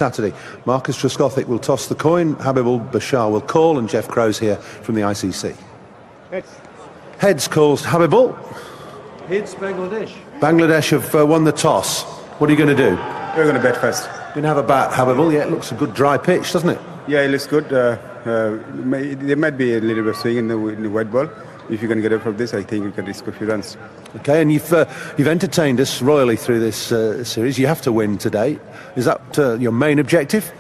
Saturday. Marcus Trescothick will toss the coin, Habibul Bashar will call, and Jeff Crow's here from the ICC. Heads. Heads calls Habibul. Heads, Bangladesh. Bangladesh have won the toss. What are you going to do? We're going to bet first. You're going to have a bat, Habibul. Yeah, it looks a good dry pitch, doesn't it? Yeah, it looks good. There might be a little bit of swing in the white ball. If you can get up from this, I think you can risk a few runs. Okay, and you've entertained us royally through this series. You have to win today. Is that your main objective?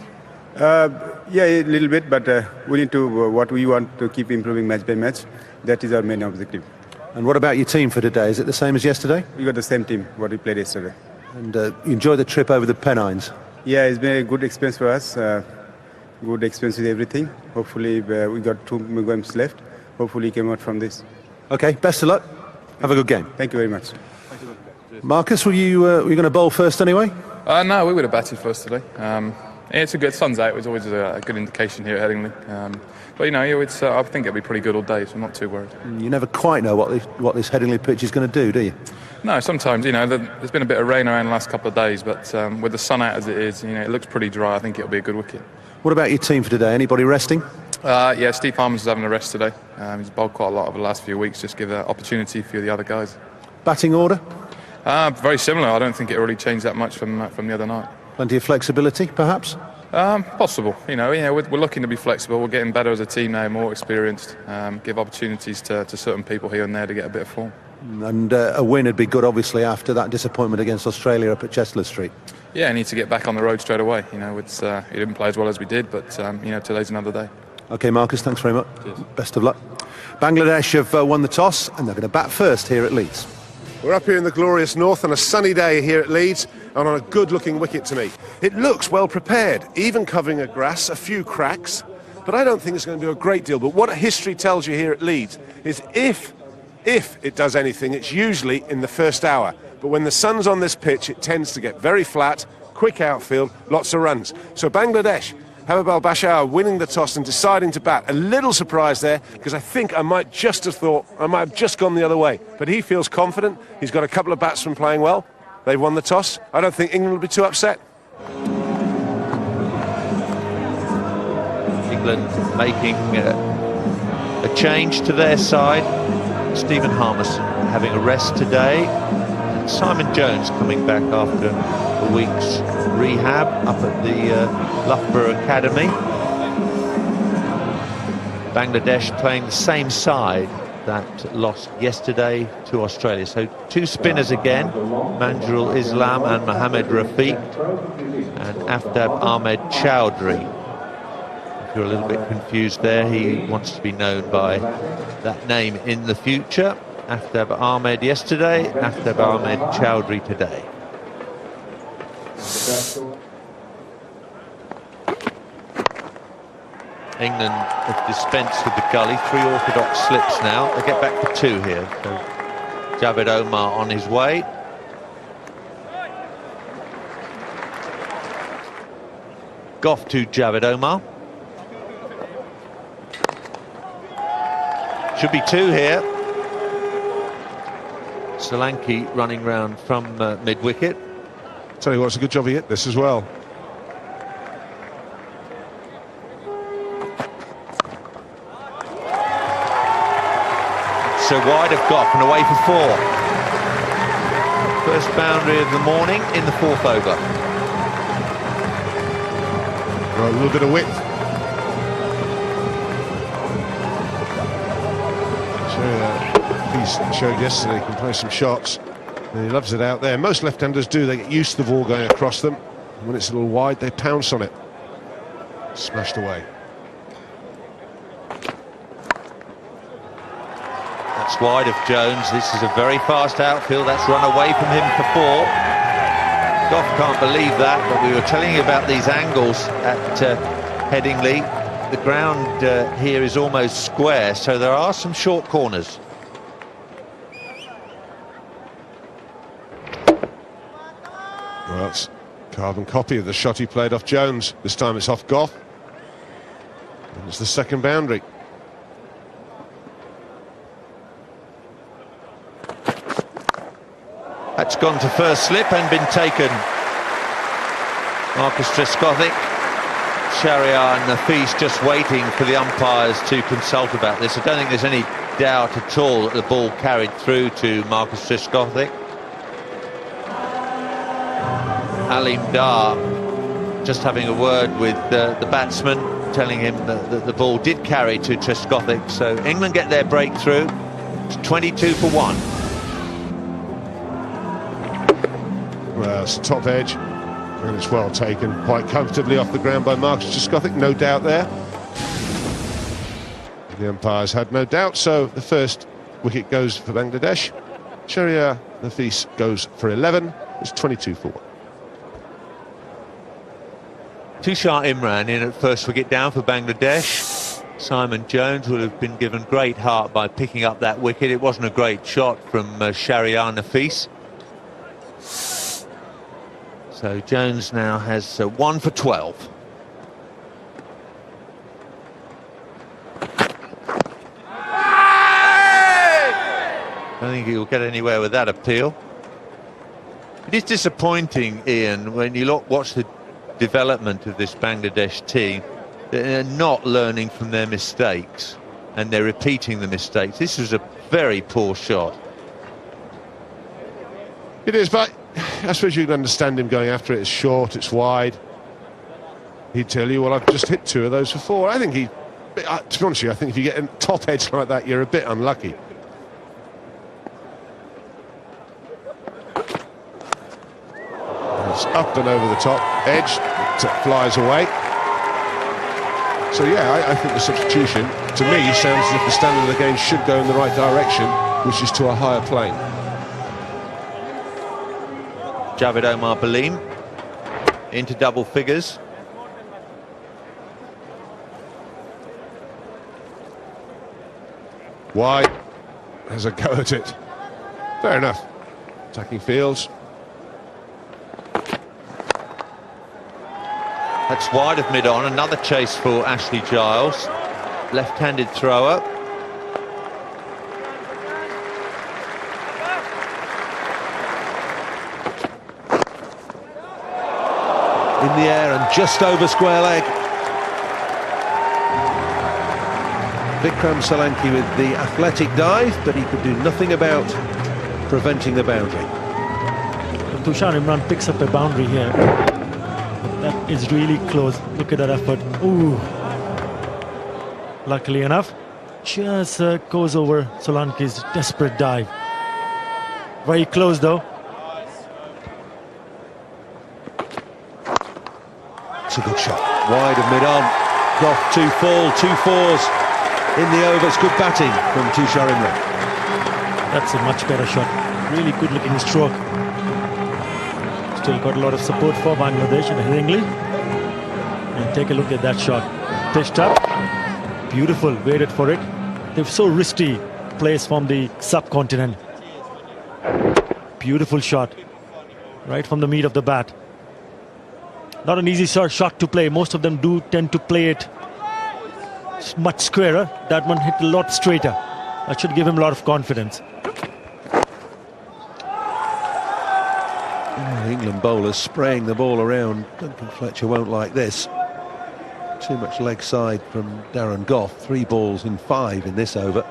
Yeah, a little bit, but we need to, what we want to keep improving match by match. That is our main objective. And what about your team for today? Is it the same as yesterday? We got the same team, what we played yesterday. And you enjoyed the trip over the Pennines? Yeah, it's been a good experience for us. Good experience with everything. Hopefully, we got 2 games left. Hopefully, came out from this. Okay, best of luck. Have a good game. Thank you very much. Marcus, were you going to bowl first anyway? No, we would have batted first today. It's a good sun's out. It was always a good indication here at Headingley. But you know, I think it'll be pretty good all day, so I'm not too worried. You never quite know what this Headingley pitch is going to do you? No, sometimes, you know, there's been a bit of rain around the last couple of days, but with the sun out as it is, you know, it looks pretty dry. I think it'll be a good wicket. What about your team for today? Anybody resting? Yeah, Steve Harman's having a rest today. He's bowled quite a lot over the last few weeks, just give an opportunity for the other guys. Batting order? Very similar. I don't think it really changed that much from the other night. Plenty of flexibility, perhaps? Possible. You know, we're looking to be flexible. We're getting better as a team now, more experienced. Give opportunities to certain people here and there to get a bit of form. And a win would be good, obviously, after that disappointment against Australia up at Chestler Street. Yeah, I need to get back on the road straight away. You know, it didn't play as well as we did, but you know, today's another day. Okay, Marcus, thanks very much. Cheers. Best of luck. Bangladesh have won the toss, and they're going to bat first here at Leeds. We're up here in the glorious north on a sunny day here at Leeds, and on a good-looking wicket to me. It looks well prepared, even covering a grass, a few cracks, but I don't think it's going to do a great deal. But what history tells you here at Leeds is if it does anything, it's usually in the first hour. But when the sun's on this pitch, it tends to get very flat, quick outfield, lots of runs. So Bangladesh, Habibul Bashar winning the toss and deciding to bat. A little surprise there, because I think I might just have gone the other way. But he feels confident. He's got a couple of batsmen playing well. They've won the toss. I don't think England will be too upset. England making a change to their side. Stephen Harmison having a rest today. And Simon Jones coming back after a week's rehab up at the Loughborough Academy. Bangladesh playing the same side that lost yesterday to Australia. So 2 spinners again, Manjurul Islam and Mohammad Rafiq, and Aftab Ahmed Chowdhury. If you're a little bit confused there, he wants to be known by that name in the future. Aftab Ahmed yesterday, Aftab Ahmed Chowdhury today. England have dispensed with the gully, 3 orthodox slips now. They get back to 2 here. So Javed Omar on his way. Goff to Javed Omar. Should be 2 here. Solanki running round from mid-wicket. Tell you what, it's a good job he hit this as well. So wide of Goff and away for 4. First boundary of the morning in the 4th over. Right, a little bit of width. He showed yesterday he can play some shots, and he loves it out there. Most left-handers do. They get used to the ball going across them. When it's a little wide, they pounce on it. Smashed away. That's wide of Jones. This is a very fast outfield. That's run away from him for 4. Goff can't believe that, but we were telling you about these angles at Headingley. The ground here is almost square, so there are some short corners. Well, that's a carbon copy of the shot he played off Jones. This time it's off Goff. And it's the second boundary. That's gone to first slip and been taken. Marcus Trescothick, Shahryar and Nafis just waiting for the umpires to consult about this. I don't think there's any doubt at all that the ball carried through to Marcus Trescothick. Alim Dar just having a word with the batsman, telling him that the ball did carry to Trescothick. So England get their breakthrough. It's 22 for 1. Well, it's top edge, and it's well taken, quite comfortably off the ground by Marcus Trescothick, no doubt there. The umpires had no doubt, so the first wicket goes for Bangladesh. Shahryar Nafis goes for 11. It's 22 for 1. Tushar Imran in at first wicket down for Bangladesh. Simon Jones would have been given great heart by picking up that wicket. It wasn't a great shot from Shahryar Nafis. So Jones now has 1 for 12. I don't think he'll get anywhere with that appeal. It is disappointing, Ian, when you watch the development of this Bangladesh team. They're not learning from their mistakes, and they're repeating the mistakes. This was a very poor shot. It is, but I suppose you can understand him going after it. It's short, it's wide. He'd tell you, well, I've just hit 2 of those for 4. I think to be honest with you, I think if you get a top edge like that, you're a bit unlucky. It's up and over the top edge, it flies away. So yeah, I think the substitution, to me, sounds as if the standard of the game should go in the right direction, which is to a higher plane. Javed Omar Baleem into double figures. Wide, has a go at it. Fair enough. Attacking fields. That's wide of mid-on. Another chase for Ashley Giles. Left-handed thrower. In the air and just over square leg. Vikram Solanki with the athletic dive, but he could do nothing about preventing the boundary. Tushar Imran picks up a boundary here. That is really close. Look at that effort. Ooh. Luckily enough, just goes over Solanki's desperate dive. Very close though. It's a good shot. Wide of mid-on. Goff 2 fall, 2 fours in the overs. Good batting from Tushar Imran. That's a much better shot. Really good looking stroke. Still got a lot of support for Bangladesh and Headingley. And take a look at that shot. Pitched up. Beautiful. Waited for it. They're so risky plays from the subcontinent. Beautiful shot. Right from the meat of the bat. Not an easy shot to play. Most of them do tend to play it much squarer. That one hit a lot straighter. That should give him a lot of confidence. England bowlers spraying the ball around. Duncan Fletcher won't like this. Too much leg side from Darren Goff. 3 balls in 5 in this over.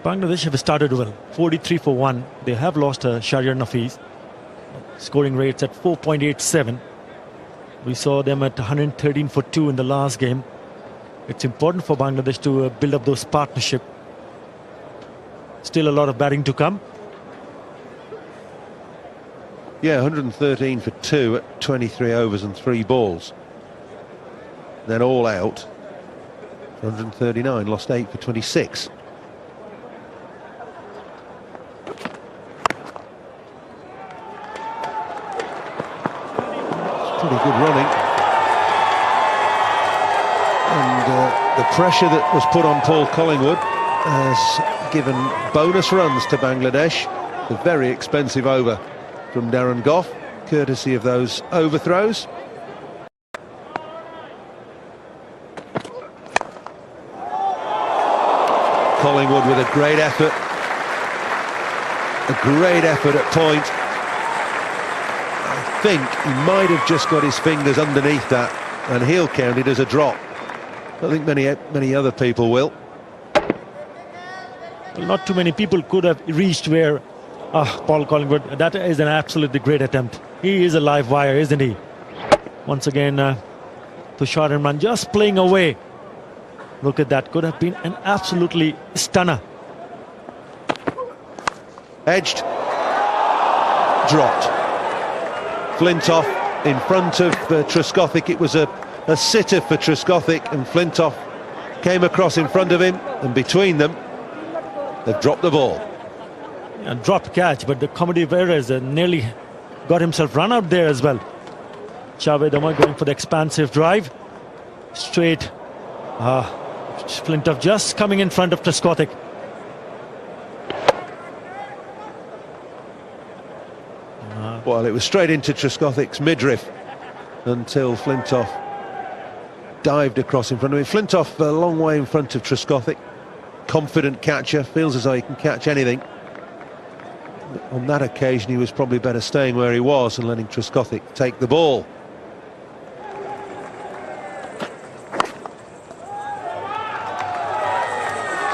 Bangladesh have started well. 43 for 1. They have lost Shahryar Nafis. Scoring rates at 4.87. We saw them at 113 for 2 in the last game. It's important for Bangladesh to build up those partnership. Still a lot of batting to come. Yeah, 113 for 2 at 23 overs and 3 balls. Then all out for 139, lost 8 for 26. Pretty good running. And the pressure that was put on Paul Collingwood has given bonus runs to Bangladesh. The very expensive over from Darren Goff, courtesy of those overthrows. Collingwood with a great effort. A great effort at point. think he might have just got his fingers underneath that, and he'll count it as a drop. I don't think many other people will. Well, not too many people could have reached where Paul Collingwood. That is an absolutely great attempt. He is a live wire, isn't he? Once again, Tushar Imran just playing away. Look at that. Could have been an absolutely stunner. Edged. Dropped. Flintoff in front of Trescothick. It was a sitter for Trescothick, and Flintoff came across in front of him, and between them they've dropped the ball. And dropped catch, but the comedy of errors nearly got himself run out there as well. Javed Amar going for the expansive drive. Straight. Flintoff just coming in front of Trescothick. Well, it was straight into Trescothick's midriff until Flintoff dived across in front of him. Flintoff a long way in front of Trescothick. Confident catcher, feels as though he can catch anything. On that occasion, he was probably better staying where he was and letting Trescothick take the ball.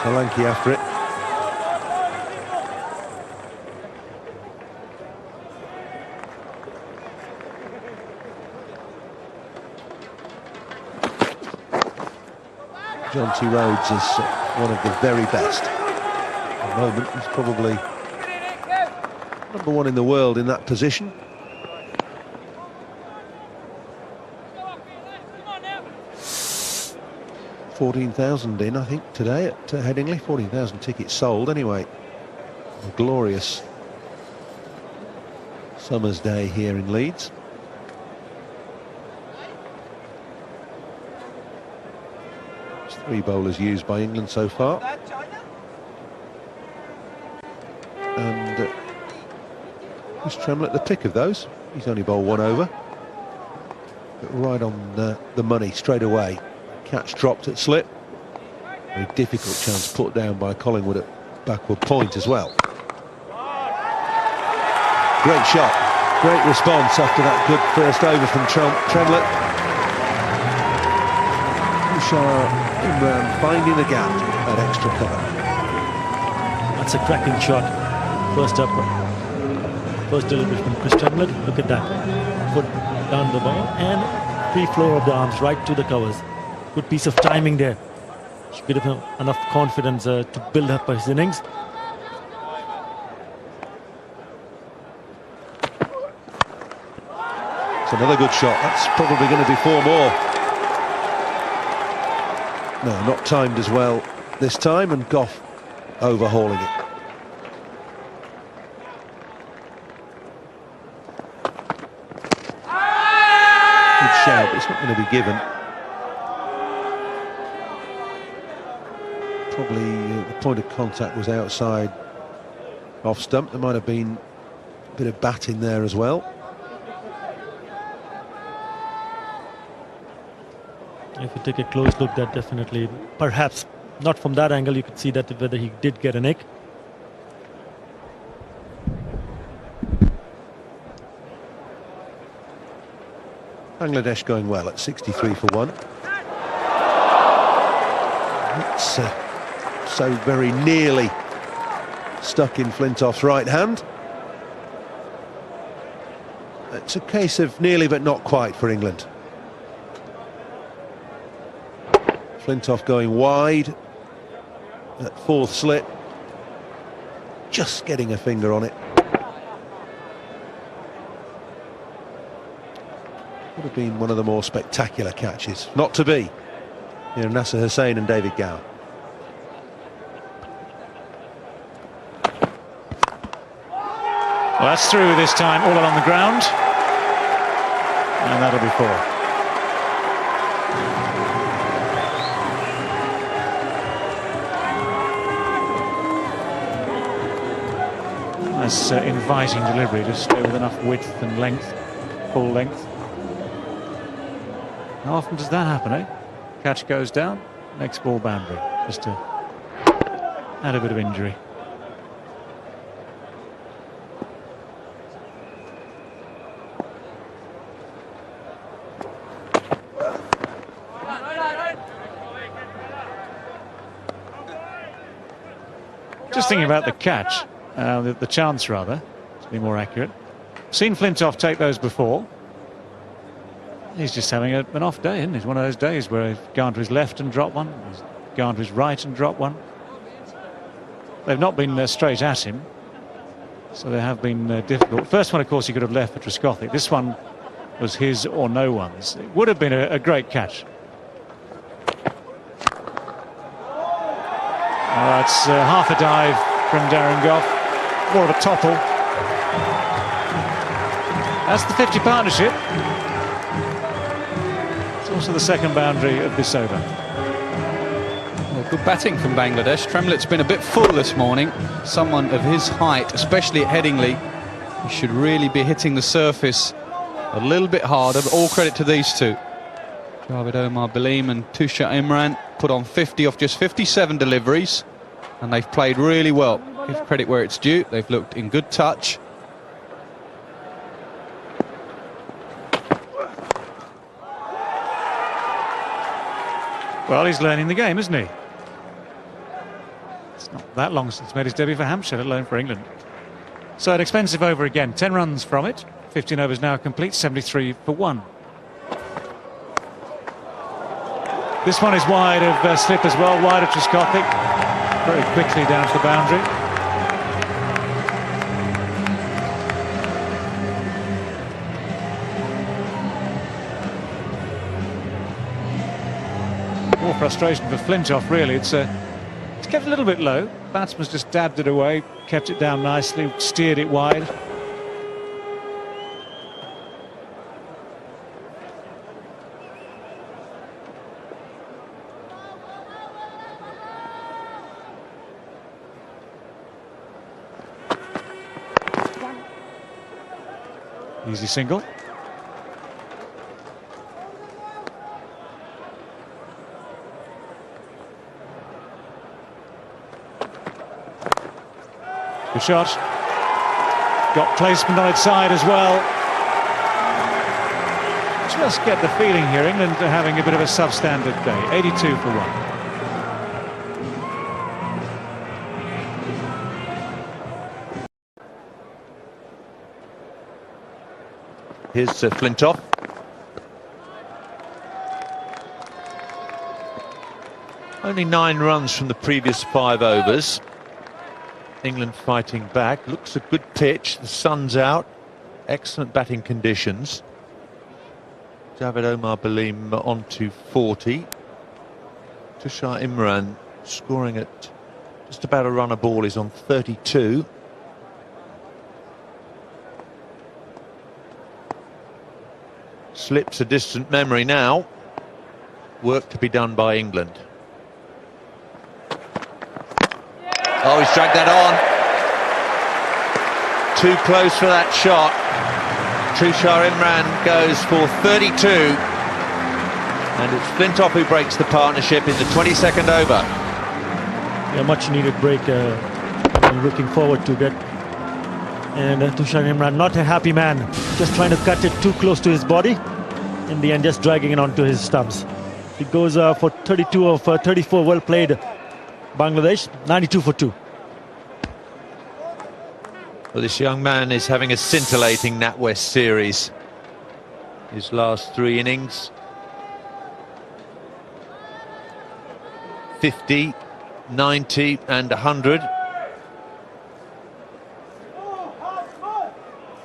Solanke after it. John T. Rhodes is one of the very best. At the moment, he's probably #1 in the world in that position. $14,000 in, I think, today at Headingley. 14,000 tickets sold anyway. A glorious summer's day here in Leeds. There's 3 bowlers used by England so far. And was Tremlett at the pick of those? He's only bowled 1 over. But right on the money straight away. Catch dropped at slip. Very difficult chance put down by Collingwood at backward point as well. Great shot, great response after that good first over from Tremlett. Tushar Imran finding the gap at extra cover. That's a cracking shot. First delivery from Chris Tremlett. Look at that. Foot down the ball and free flow of the arms right to the covers. Good piece of timing there. Should give him enough confidence to build up his innings. It's another good shot. That's probably going to be 4 more. No, not timed as well this time, and Goff overhauling it. Good shout, but it's not going to be given. Probably the point of contact was outside off stump. There might have been a bit of bat in there as well. If you take a close look, that definitely, perhaps not from that angle, you could see that whether he did get a nick. Bangladesh going well at 63 for 1. It's so very nearly stuck in Flintoff's right hand. It's a case of nearly but not quite for England. Flintoff going wide at 4th slip, just getting a finger on it. Would have been one of the more spectacular catches. Not to be. You know, Nasser Hussain and David Gower. Well, that's through this time, all along the ground. And that'll be 4. Nice inviting delivery, just with enough width and length, full length. How often does that happen, eh? Catch goes down, next ball boundary, just to add a bit of injury. Just thinking about the catch, the chance rather, to be more accurate. Seen Flintoff take those before. He's just having an off day, isn't he? It's one of those days where he's gone to his left and dropped one, he's gone to his right and dropped one. They've not been straight at him, so they have been difficult. First one, of course, he could have left for Trescothick. This one was his or no one's. It would have been a great catch. It's half a dive from Darren Goff, more of a topple. That's the 50 partnership. It's also the second boundary of this over. Well, good batting from Bangladesh. Tremlett's been a bit full this morning. Someone of his height, especially at Headingley, he should really be hitting the surface a little bit harder, but all credit to these two. Javed Omar Baleem and Tushar Imran put on 50 off just 57 deliveries, and they've played really well. Give credit where it's due. They've looked in good touch. Well, he's learning the game, isn't he? It's not that long since he made his debut for Hampshire, let alone for England. So an expensive over again. 10 runs from it. 15 overs now complete, 73 for 1. This one is wide of slip as well, wide of Trescothick. Very quickly down to the boundary. More frustration for Flintoff, really. It's kept a little bit low. Batsman's just dabbed it away, kept it down nicely, steered it wide. Easy single. Good shot. Got placement on its side as well. Just get the feeling here, England are having a bit of a substandard day. 82 for 1. Here's Flintoff. Only 9 runs from the previous 5 overs. England fighting back. Looks a good pitch. The sun's out. Excellent batting conditions. Javed Omar Baleem on to 40. Tushar Imran scoring at just about a run a ball is on 32. Slips a distant memory now. Work to be done by England. Oh, he's dragged that on. Too close for that shot. Tushar Imran goes for 32. And it's Flintoff who breaks the partnership in the 22nd over. Yeah, much needed break. I'm looking forward to that. And Tushar Imran, not a happy man. Just trying to cut it too close to his body. In the end, just dragging it onto his stumps. He goes for 32 of 34. Well played, Bangladesh. 92 for 2. Well, this young man is having a scintillating Natwest series. His last 3 innings. 50, 90 and 100.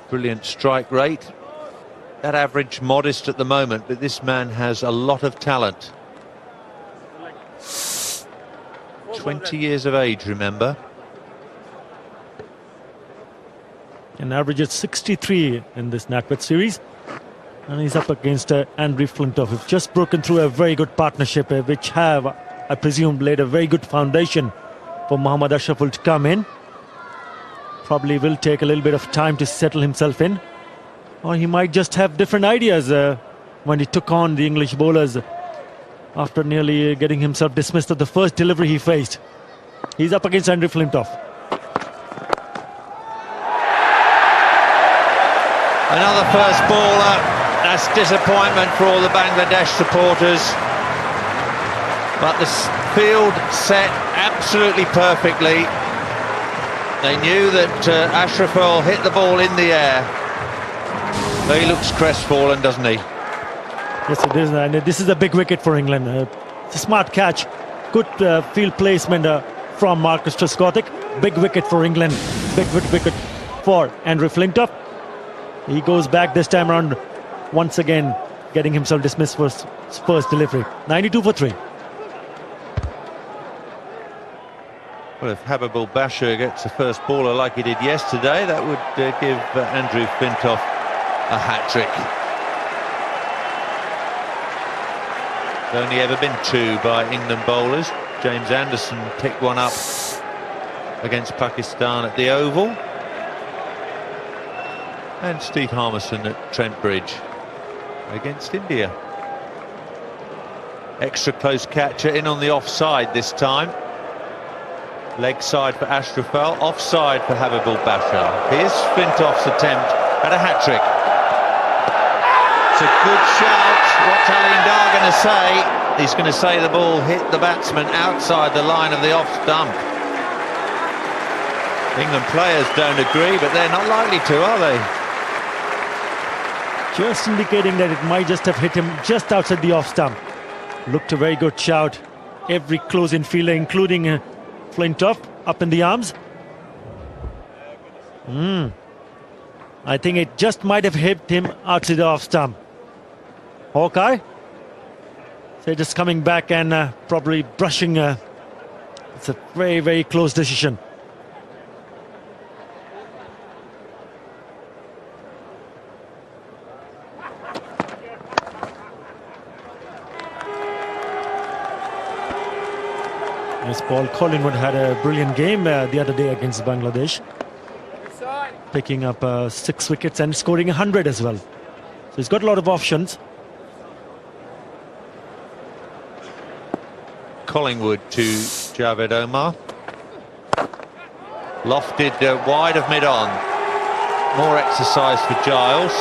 Brilliant strike rate. That average modest at the moment, but this man has a lot of talent. 20 years of age, remember. An average of 63 in this Natwest series. And he's up against Andrew Flintoff, who've just broken through a very good partnership, which have, I presume, laid a very good foundation for Mohammad Ashraful to come in. Probably will take a little bit of time to settle himself in. Or he might just have different ideas when he took on the English bowlers after nearly getting himself dismissed of the first delivery he faced. He's up against Andrew Flintoff. Another first baller. That's disappointment for all the Bangladesh supporters. But the field set absolutely perfectly. They knew that Ashraful hit the ball in the air. He looks crestfallen, doesn't he? Yes, it is. And this is a big wicket for England. It's a smart catch. Good field placement from Marcus Trescothick. Big wicket for England. Big wicket for Andrew Flintoff. He goes back this time around once again, getting himself dismissed for his first delivery. 92 for 3. Well, if Habibul Bashir gets the first baller like he did yesterday, that would give Andrew Flintoff a hat-trick. There's only ever been 2 by England bowlers. James Anderson picked one up against Pakistan at the Oval. And Steve Harmison at Trent Bridge against India. Extra close catcher in on the offside this time. Leg side for Ashraful, offside for Habibul Bashir. Here's Flintoff's attempt at a hat-trick. It's a good shout. What's Aline Dar going to say? He's going to say the ball hit the batsman outside the line of the off stump. England players don't agree, but they're not likely to, are they? Just indicating that it might just have hit him just outside the off stump. Looked a very good shout. Every close-in fielder, including Flintoff, up in the arms. I think it just might have hit him outside the off stump. Hawkeye. So just coming back and probably brushing. It's a very, very close decision. Yes, Paul Collingwood had a brilliant game the other day against Bangladesh, picking up 6 wickets and scoring 100 as well. So he's got a lot of options. Collingwood to Javed Omar. Lofted wide of mid-on. More exercise for Giles.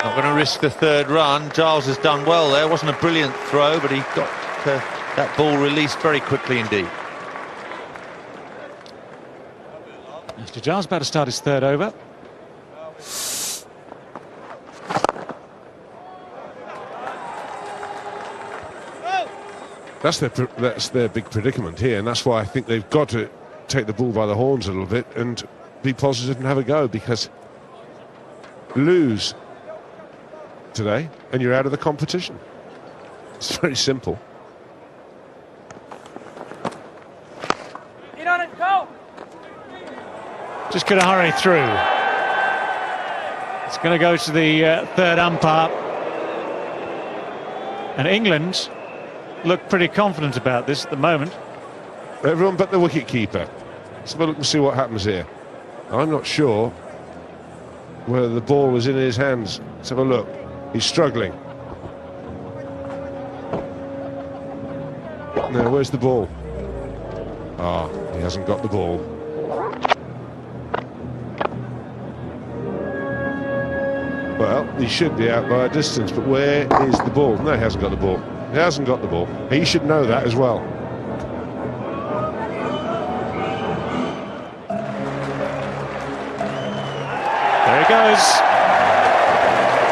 Not going to risk the 3rd run. Giles has done well there. Wasn't a brilliant throw, but he got that ball released very quickly indeed. Mr. Giles about to start his 3rd over. That's their big predicament here, and that's why I think they've got to take the bull by the horns a little bit and be positive and have a go, because lose today and you're out of the competition. It's very simple. Get on it, go! Just going to hurry through. It's going to go to the 3rd umpire. And England look pretty confident about this at the moment. Everyone but the wicket-keeper. Let's have a look and see what happens here. I'm not sure whether the ball was in his hands. Let's have a look. He's struggling. Now, where's the ball? Ah, he hasn't got the ball. Well, he should be out by a distance, but where is the ball? No, he hasn't got the ball. He hasn't got the ball. He should know that as well. There he goes.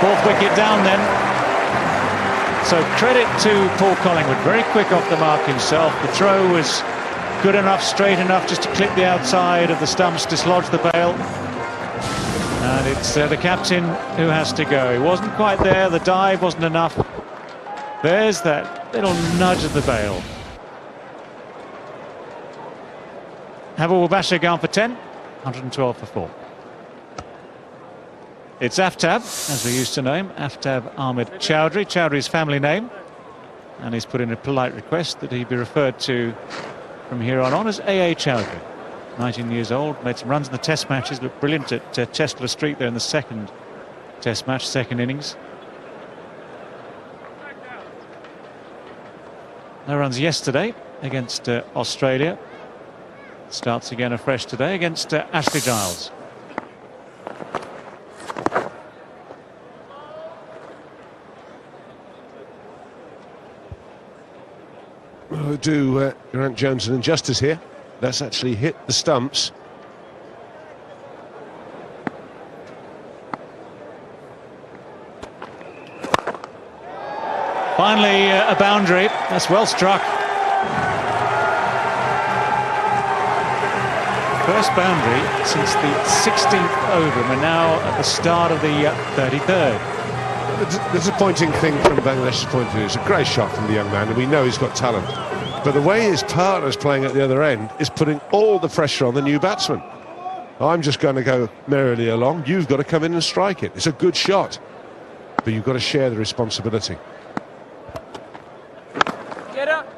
4th wicket down then. So credit to Paul Collingwood. Very quick off the mark himself. The throw was good enough, straight enough just to clip the outside of the stumps, dislodge the bail. And it's the captain who has to go. He wasn't quite there. The dive wasn't enough. There's that little nudge of the bail. Habibul Bashir gone for 10, 112 for 4. It's Aftab, as we used to know him, Aftab Ahmed Chowdhury, Chowdhury's family name. And he's put in a polite request that he be referred to from here on as AA Chowdhury. 19 years old, made some runs in the test matches, looked brilliant at Chestler Street there in the 2nd test match, 2nd innings. No runs yesterday against Australia. Starts again afresh today against Ashley Giles. I'll do Grant Jones an injustice here. That's actually hit the stumps. Finally, a boundary. That's well struck. First boundary since the 16th over, and we're now at the start of the 33rd. The disappointing thing from Bangladesh's point of view is a great shot from the young man, and we know he's got talent. But the way his partner's playing at the other end is putting all the pressure on the new batsman. I'm just going to go merrily along. You've got to come in and strike it. It's a good shot, but you've got to share the responsibility. Get up.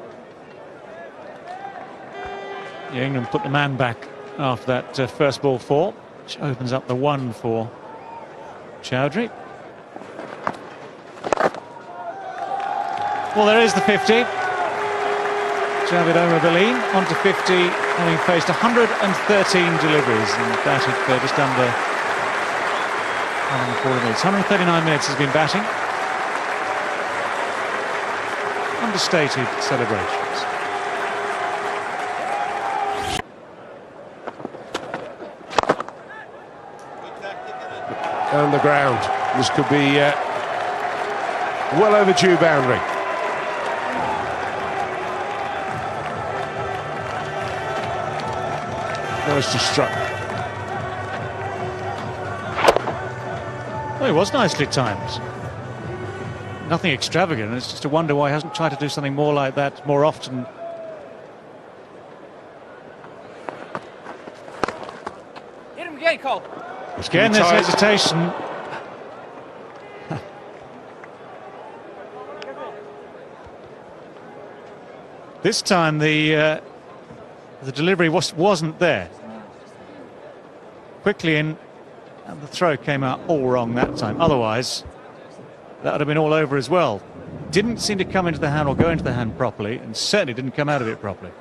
Yeah, England put the man back after that first ball four, which opens up the one for Chowdhury. Well, there is the 50. Javed Omar Baleen onto 50, having faced 113 deliveries and batted for just under 140 minutes. 139 minutes has been batting. Understated celebrations. On the ground. This could be well overdue boundary. Nice to struck. Well, it was nicely timed. Nothing extravagant. It's just a wonder why he hasn't tried to do something more like that more often. Hit him again, Cole. Again, there's hesitation. This time the delivery wasn't there. Quickly in, and the throw came out all wrong that time. Otherwise, that would have been all over as well. Didn't seem to come into the hand or go into the hand properly, and certainly didn't come out of it properly.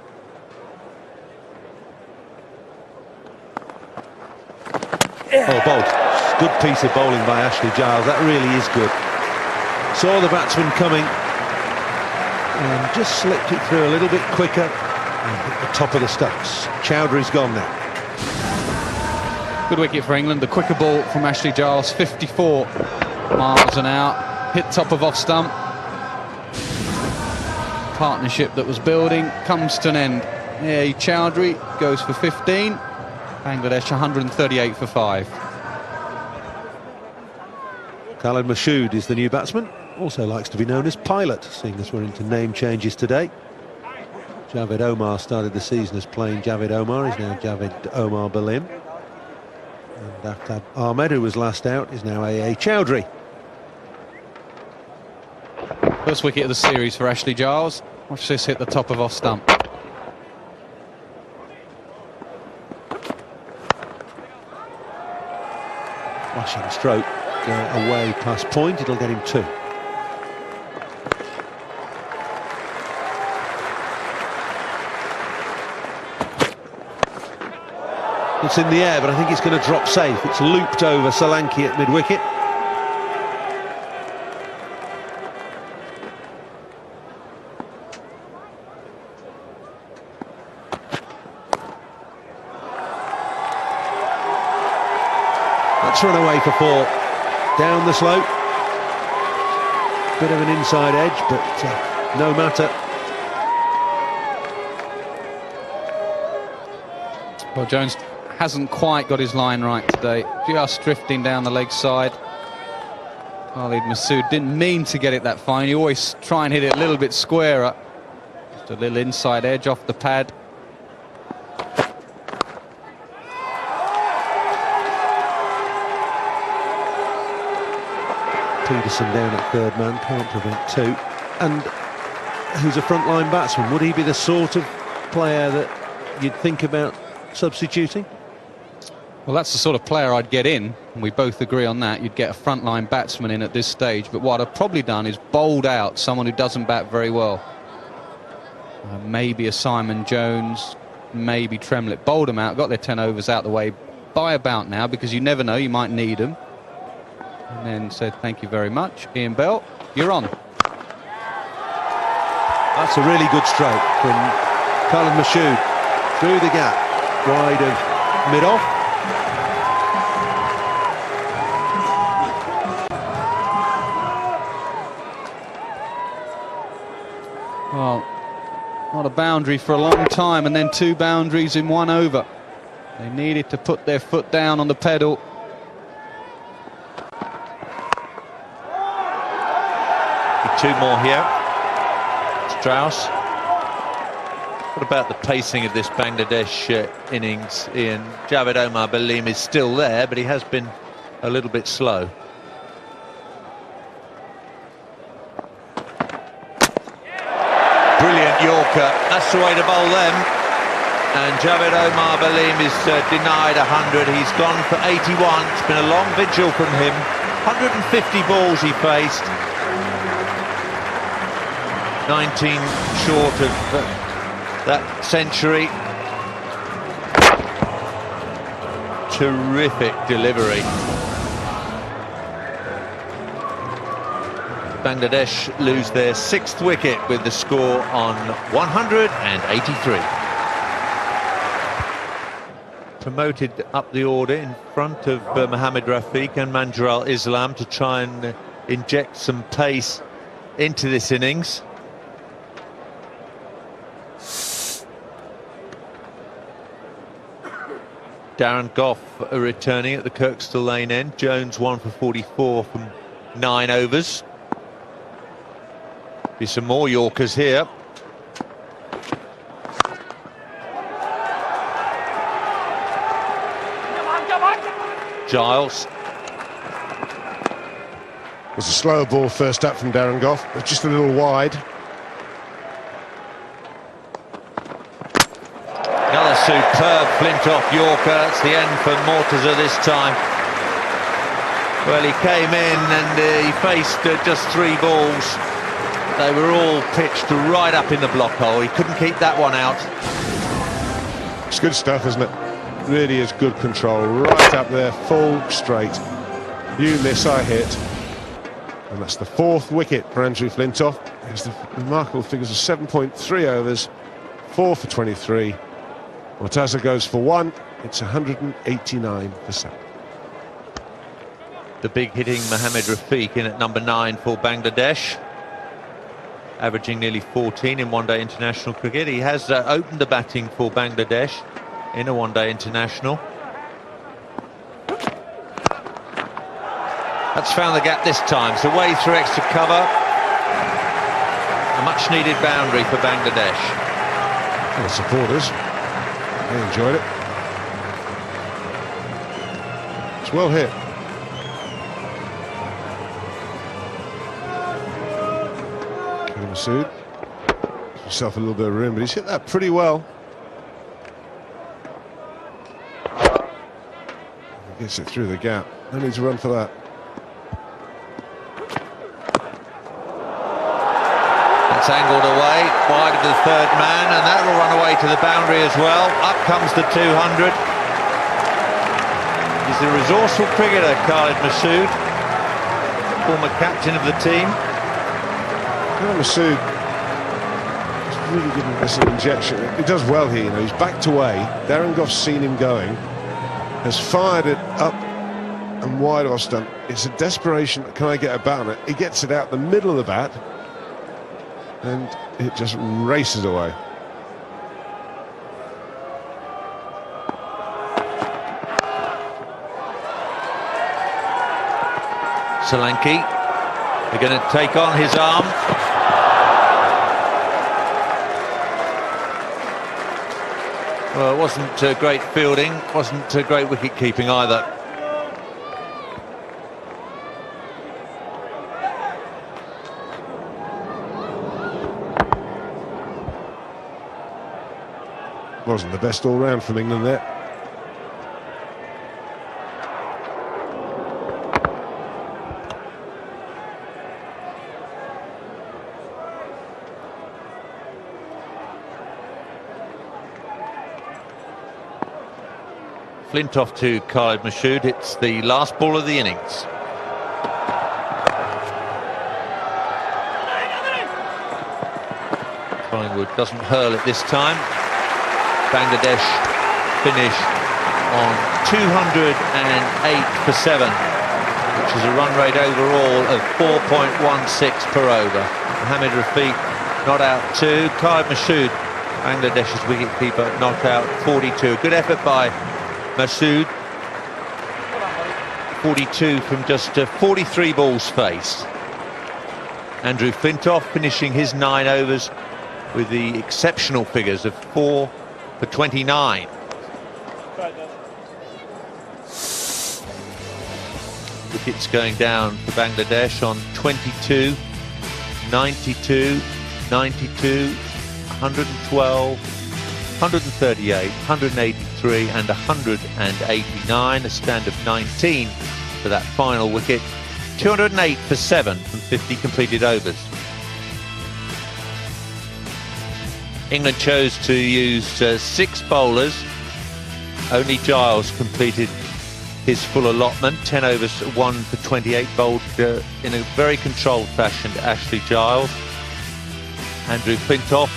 Oh, bowled. Good piece of bowling by Ashley Giles. That really is good. Saw the batsman coming and just slipped it through a little bit quicker and hit the top of the stumps. Chowdhury's gone now. Good wicket for England. The quicker ball from Ashley Giles, 54 miles an hour. Hit top of off stump. Partnership that was building comes to an end. Yeah, Chowdhury goes for 15. Bangladesh 138 for 5. Khalid Mashood is the new batsman. Also likes to be known as Pilot, seeing as we're into name changes today. Javed Omar started the season as plain Javed Omar. He's now Javed Omar Balim. And Aftab Ahmed, who was last out, is now A.A. Chowdhury. First wicket of the series for Ashley Giles. Watch this hit the top of off stump. Flashing stroke, go away past point, it'll get him 2. It's in the air, but I think it's going to drop safe. It's looped over Solanki at mid-wicket. That's run away for 4. Down the slope. Bit of an inside edge, but no matter. Well, Jones hasn't quite got his line right today. Just drifting down the leg side. Khalid Mashood didn't mean to get it that fine. You always try and hit it a little bit squarer. Just a little inside edge off the pad. Peterson down at third man, can't prevent 2. And who's a frontline batsman? Would he be the sort of player that you'd think about substituting? Well, that's the sort of player I'd get in, and we both agree on that. You'd get a frontline batsman in at this stage, but what I've probably done is bowled out someone who doesn't bat very well. Maybe a Simon Jones, maybe Tremlett. Bowled them out, got their 10 overs out the way by about now, because you never know, you might need them. And then said, thank you very much. Ian Bell, you're on. That's a really good stroke from Khalid Mashoud through the gap, wide of mid-off. Well, not a boundary for a long time, and then 2 boundaries in 1 over. They needed to put their foot down on the pedal. Two more here. Strauss. What about the pacing of this Bangladesh innings, Ian? Javed Omar Baleem is still there, but he has been a little bit slow. Brilliant Yorker. That's the way to bowl them. And Javed Omar Baleem is denied 100. He's gone for 81. It's been a long vigil from him. 150 balls he faced. 19 short of that century. Terrific delivery. Bangladesh lose their 6th wicket with the score on 183. Promoted up the order in front of Mohammad Rafiq and Manjul Islam to try and inject some pace into this innings. Darren Gough returning at the Kirkstall Lane end. Jones 1 for 44 from 9 overs. Be some more Yorkers here. Giles. It was a slower ball first up from Darren Gough, but just a little wide. Another superb Flintoff Yorker. That's the end for Mortaza this time. Well, he came in and he faced just 3 balls. They were all pitched right up in the block hole. He couldn't keep that one out. It's good stuff, isn't it? Really is good control. Right up there, full straight. You miss, I hit. And that's the 4th wicket for Andrew Flintoff. It's the remarkable figures of 7.3 overs, 4 for 23. Mortaza goes for 1. It's 189%. The big hitting Mohammad Rafiq in at number 9 for Bangladesh, averaging nearly 14 in one-day international cricket. He has opened the batting for Bangladesh in a one-day international. That's found the gap this time. It's away through extra cover. A much-needed boundary for Bangladesh. And the supporters, they enjoyed it. It's well hit. Masood, gives himself a little bit of room, but he's hit that pretty well. He gets it through the gap. No need to run for that. That's angled away, wide of the 3rd man, and that will run away to the boundary as well. Up comes the 200. He's the resourceful cricketer, Khalid Mashoud, former captain of the team. Masood is really giving this an injection. He does well here, you know. He's backed away. Darren Gough's seen him going, has fired it up and wide off stump. It's a desperation. Can I get a bat on it? He gets it out the middle of the bat, and it just races away. Solanki, they're going to take on his arm. Well, it wasn't great fielding, wasn't great wicket keeping either. Wasn't the best all round from England there. Flintoff to Khalid Mashoud. It's the last ball of the innings. Collingwood doesn't hurl it this time. Bangladesh finish on 208 for 7, which is a run rate overall of 4.16 per over. Mohamed Rafiq not out 2. Khalid Masood, Bangladesh's wicketkeeper, not out 42. Good effort by Masood. 42 from just 43 balls faced. Andrew Flintoff finishing his 9 overs with the exceptional figures of 4 for 29. Wickets going down for Bangladesh on 22, 92, 92, 112, 138, 183 and 189, a stand of 19 for that final wicket. 208 for 7 from 50 completed overs. England chose to use 6 bowlers. Only Giles completed his full allotment. 10 overs, 1 for 28, bowled in a very controlled fashion to Ashley Giles. Andrew Flintoff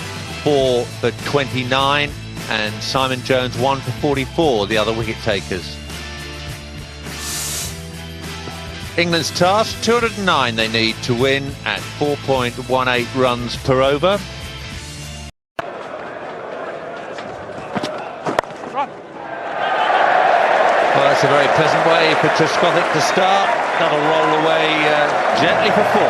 4 for 29 and Simon Jones 1 for 44, the other wicket takers. England's task, 209 they need to win at 4.18 runs per over. Well, that's a very pleasant way for Trescothick to start. That'll roll away gently for 4.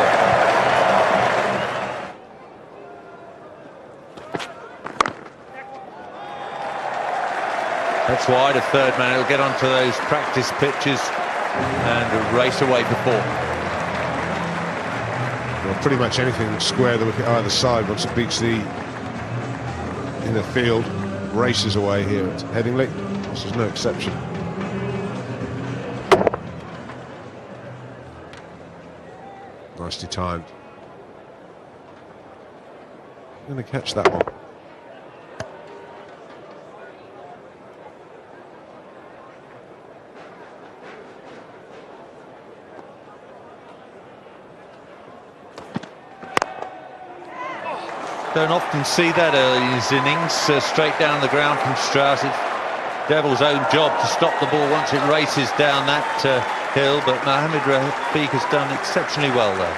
That's wide, a third man. He'll get onto those practice pitches and race away for 4. Well, pretty much anything square the wicket either side once it beats the inner field, races away here at Headingley. This is no exception. Nicely timed. I'm going to catch that one. Don't often see that early in his innings, straight down the ground from Strauss. It's Devill's own job to stop the ball once it races down that hill, but Mohamed Rafiq has done exceptionally well there.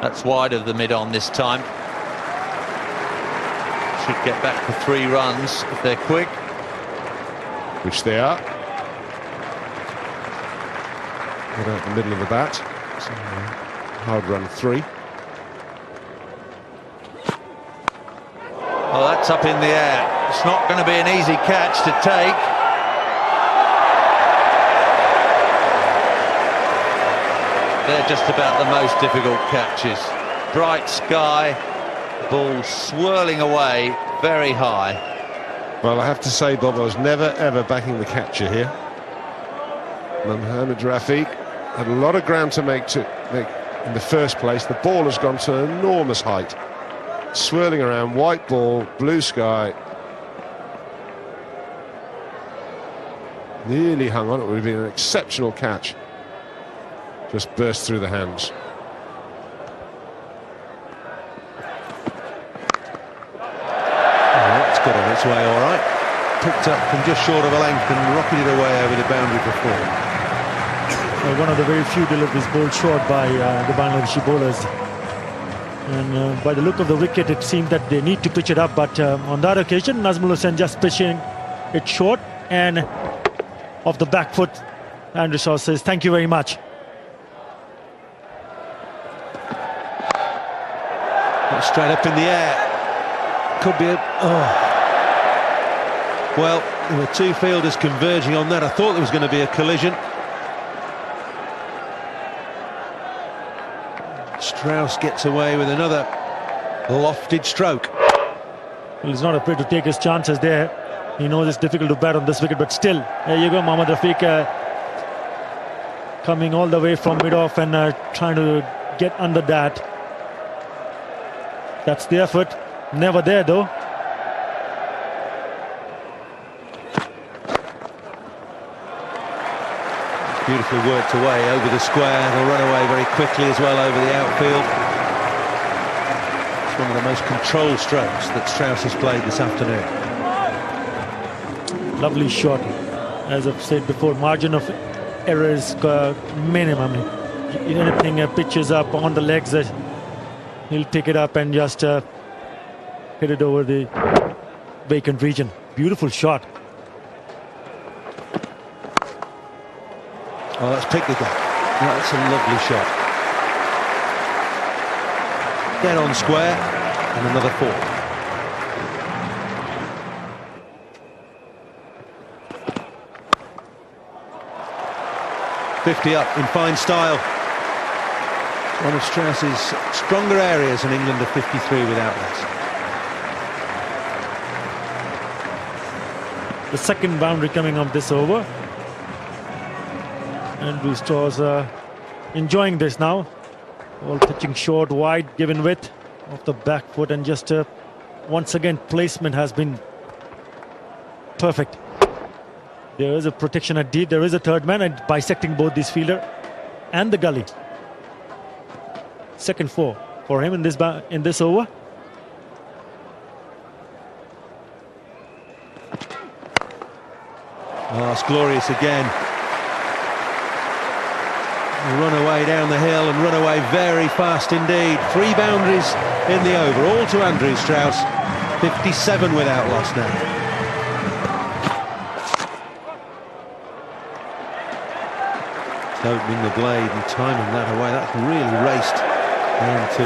That's wide of the mid-on this time. Should get back for 3 runs if they're quick. Which they are. Right out the middle of the bat. So, hard run 3. Oh, that's up in the air. It's not going to be an easy catch to take. They're just about the most difficult catches. Bright sky, ball swirling away very high. Well, I have to say, Bob, I was never ever backing the catcher here. Mohamed Rafiq had a lot of ground to make in the first place. The ball has gone to an enormous height, swirling around, white ball, blue sky. Nearly hung on. It would have been an exceptional catch. Just burst through the hands. That's got on its way all right. Picked up from just short of a length and rocketed away over the boundary for 4. One of the very few deliveries bowled short by the Bangladeshi bowlers. And by the look of the wicket, it seemed that they need to pitch it up, but on that occasion, Nazmul Hussain just pitching it short and off the back foot. Andrew Shaw says, thank you very much. Straight up in the air. Could be a... Oh. Well, there were 2 fielders converging on that. I thought there was going to be a collision. Strauss gets away with another lofted stroke. Well, he's not afraid to take his chances there. He knows it's difficult to bat on this wicket, but still, there you go, Mohamed Rafiq coming all the way from mid-off and trying to get under that. That's the effort. Never there, though. beautifully worked away over the square. They'll run away very quickly as well over the outfield. It's one of the most controlled strokes that Strauss has played this afternoon. Lovely shot. As I've said before, margin of error is minimum. Anything pitches up on the legs, he'll pick it up and just hit it over the vacant region. Beautiful shot. Oh, that's picked again. That's a lovely shot. Dead on square, and another 4. .50 up in fine style. One of Strauss's stronger areas, and England are 53 without that. The second boundary coming off this over. Andrew Strauss enjoying this now. Ball pitching short, wide, given width off the back foot, and just once again placement has been perfect. There is a protection at deep. There is a third man, and bisecting both this fielder and the gully. Second 4 for him in this over. Oh, that's glorious again. Run away down the hill and run away very fast indeed. 3 boundaries in the over, all to Andrew Strauss. 57 without loss now. Opening the blade and timing that away. That's really raced into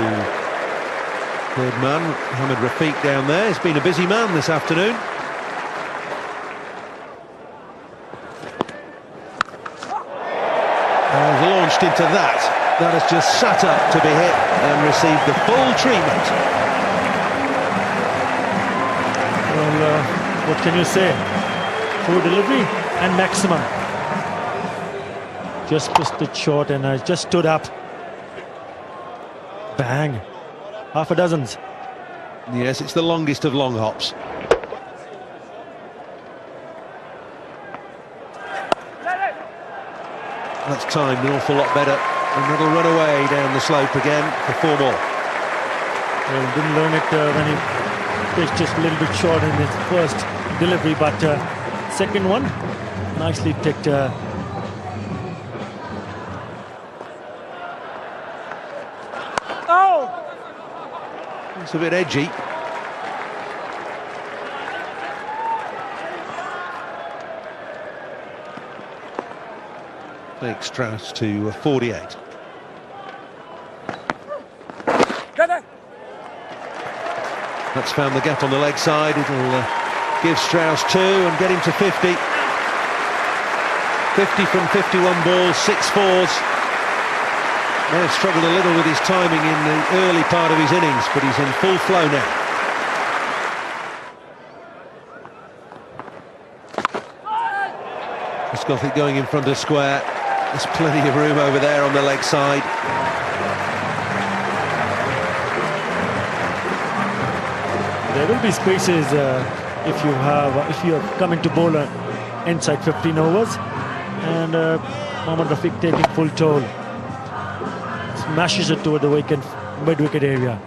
third man. Mohamed Rafiq down there. He's been a busy man this afternoon. Launched into that. That has just sat up to be hit and received the full treatment. Well, what can you say? Full delivery and maximum. Just pushed it short and just stood up. Bang. Half a dozen. Yes, it's the longest of long hops. That's timed an awful lot better, and that'll run away down the slope again for 4 more. Well, didn't learn it when he pitched just a little bit short in his first delivery, but second one, nicely ticked. Oh! It's a bit edgy. Takes Strauss to 48. That's found the gap on the leg side. It'll give Strauss 2 and get him to 50. 50 from 51 balls, 6 fours. May have struggled a little with his timing in the early part of his innings, but he's in full flow now. Gothic going in front of square. There's plenty of room over there on the leg side. There will be spaces if you are coming to bowl inside 15 overs, and Mohamed Rafiq taking full toll, smashes it toward the vacant mid-wicket area.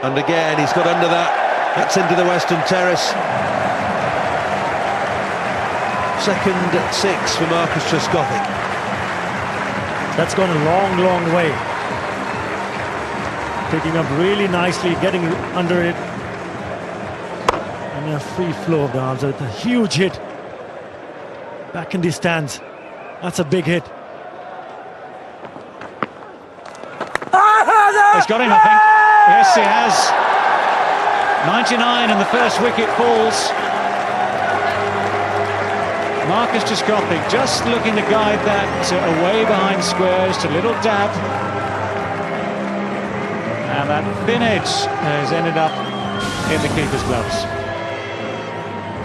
And again, he's got under that. That's into the Western Terrace. Second at 6 for Marcus Trescothick. That's gone a long, long way. Picking up really nicely, getting under it. And a free flow of the arms. It's a huge hit. Back in the stands. That's a big hit. He's got him, I think. Yes, he has. 99 and the first wicket falls. Marcus Trescothick just looking to guide that away behind square, just a little dab. And that thin edge has ended up in the keeper's gloves.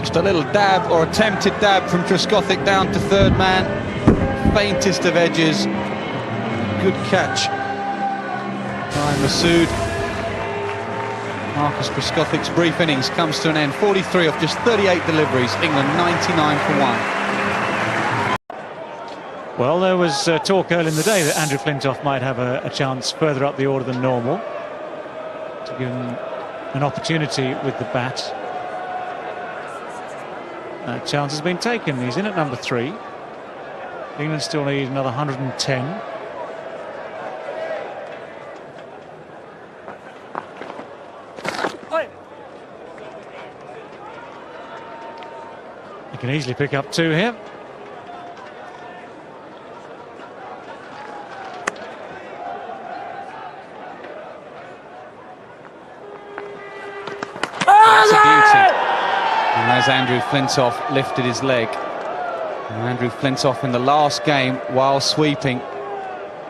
Just a little dab, or attempted dab, from Trescothick down to third man. Faintest of edges. Good catch by Masood. Marcus Trescothick's brief innings comes to an end. 43 off just 38 deliveries. England 99 for 1. Well, there was talk early in the day that Andrew Flintoff might have a chance further up the order than normal, to give him an opportunity with the bat. That chance has been taken. He's in at number 3. England still need another 110. He can easily pick up 2 here. That's a beauty. And as Andrew Flintoff lifted his leg, and Andrew Flintoff in the last game, while sweeping,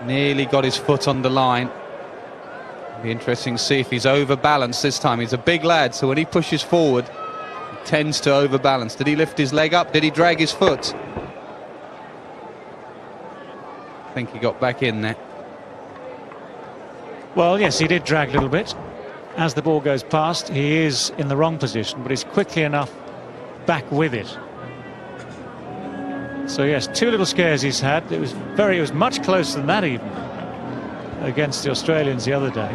nearly got his foot on the line. It'll be interesting to see if he's overbalanced this time. He's a big lad, so when he pushes forward, he tends to overbalance. Did he lift his leg up? Did he drag his foot? I think he got back in there. Well, yes, he did drag a little bit. As the ball goes past, he is in the wrong position, but he's quickly enough back with it. So yes, 2 little scares he's had. It was much closer than that even against the Australians the other day.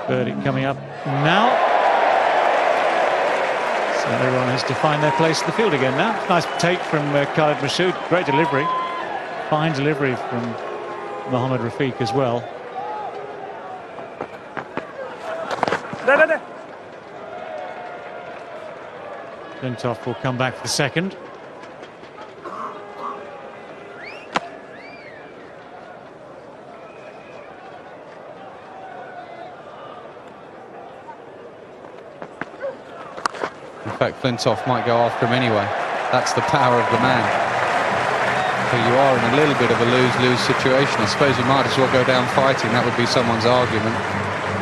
Birdie coming up now. So everyone has to find their place in the field again now. Nice take from Khalid Mashoud. Great delivery. Fine delivery from Mohammad Rafiq as well. Flintoff will come back for the second. In fact, Flintoff might go after him anyway. That's the power of the man. So you are in a little bit of a lose-lose situation. I suppose you might as well go down fighting. That would be someone's argument.